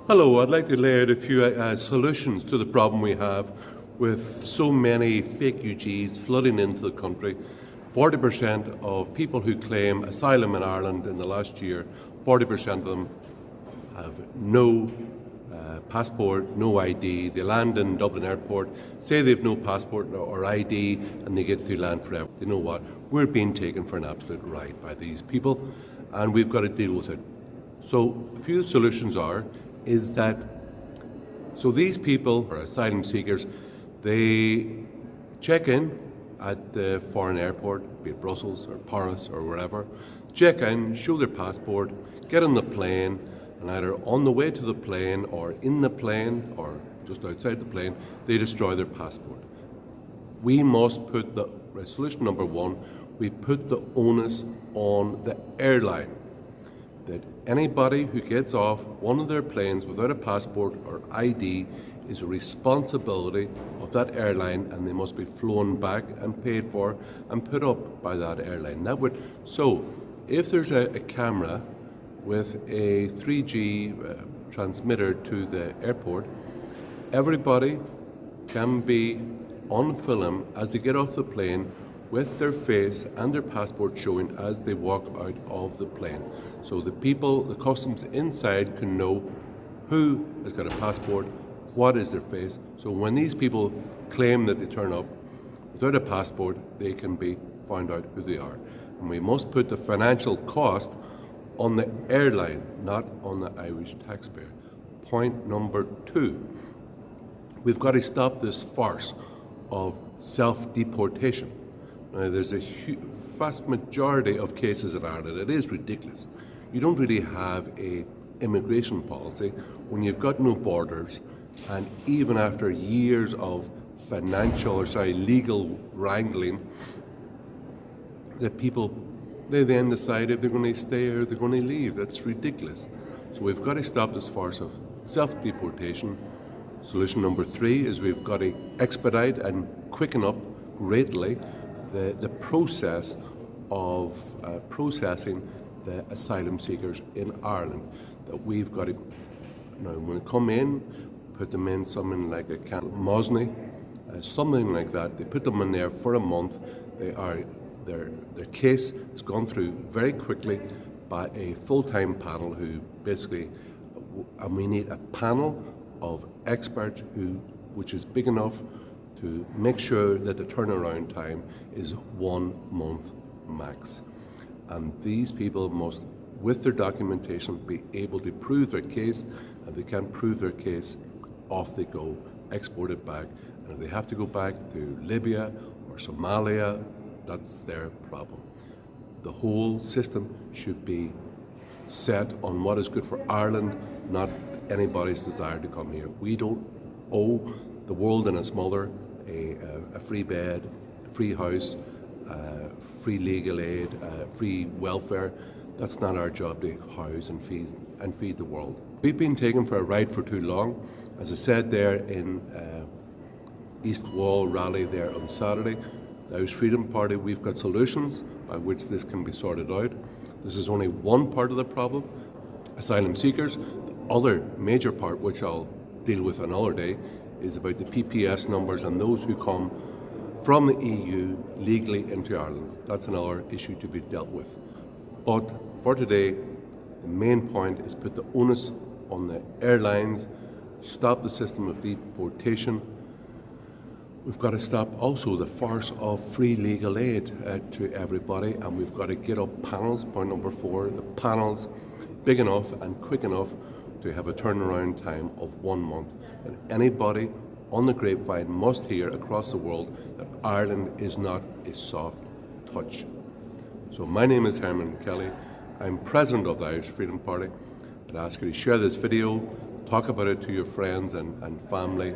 Hello, I'd like to lay out a few solutions to the problem we have with so many fake UGs flooding into the country. 40% of people who claim asylum in Ireland in the last year, 40% of them have no passport, no ID. They land in Dublin Airport, say they have no passport or ID, and they get to land forever. You know what? We're being taken for an absolute ride by these people, and we've got to deal with it. So a few solutions so these people are asylum seekers. They check in at the foreign airport, be it Brussels or Paris or wherever, check in, show their passport, get on the plane, and either on the way to the plane or in the plane or just outside the plane, they destroy their passport. We must put solution number one, we put the onus on the airline, that anybody who gets off one of their planes without a passport or ID is a responsibility of that airline, and they must be flown back and paid for and put up by that airline. So if there's a camera with a 3G transmitter to the airport, everybody can be on film as they get off the plane with their face and their passport showing as they walk out of the plane. So the customs inside can know who has got a passport, what is their face. So when these people claim that they turn up without a passport, they can be found out who they are. And we must put the financial cost on the airline, not on the Irish taxpayer. Point number two, we've got to stop this farce of self-deportation. Now, there's a vast majority of cases in Ireland. It is ridiculous. You don't really have a immigration policy when you've got no borders, and even after years of legal wrangling, that they then decide if they're going to stay or they're going to leave. That's ridiculous. So we've got to stop this farce of self-deportation. Solution number three is we've got to expedite and quicken up greatly the process of processing the asylum seekers in Ireland. That we've got to, when they come in, put them in something like a Camp Mosney, something like that. They put them in there for a month. Their case has gone through very quickly by a full-time panel who basically, and we need a panel of experts which is big enough to make sure that the turnaround time is 1 month max. And these people must, with their documentation, be able to prove their case, and if they can't prove their case, off they go, exported back. And if they have to go back to Libya or Somalia, that's their problem. The whole system should be set on what is good for Ireland, not anybody's desire to come here. We don't owe the world and its mother a free bed, a free house, free legal aid, free welfare. That's not our job to house and feed the world. We've been taken for a ride for too long. As I said there in East Wall rally there on Saturday, the Irish Freedom Party, we've got solutions by which this can be sorted out. This is only one part of the problem. Asylum seekers. The other major part, which I'll deal with another day, is about the PPS numbers and those who come from the EU legally into Ireland. That's another issue to be dealt with. But for today, the main point is put the onus on the airlines, stop the system of deportation. We've got to stop also the farce of free legal aid to everybody, and we've got to get up panels, point number four, the panels big enough and quick enough to have a turnaround time of 1 month. And anybody on the grapevine must hear across the world that Ireland is not a soft touch. So my name is Hermann Kelly. I'm president of the Irish Freedom Party. I'd ask you to share this video, talk about it to your friends and family,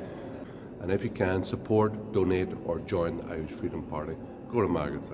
and if you can, support, donate or join the Irish Freedom Party. Go to Margaret's.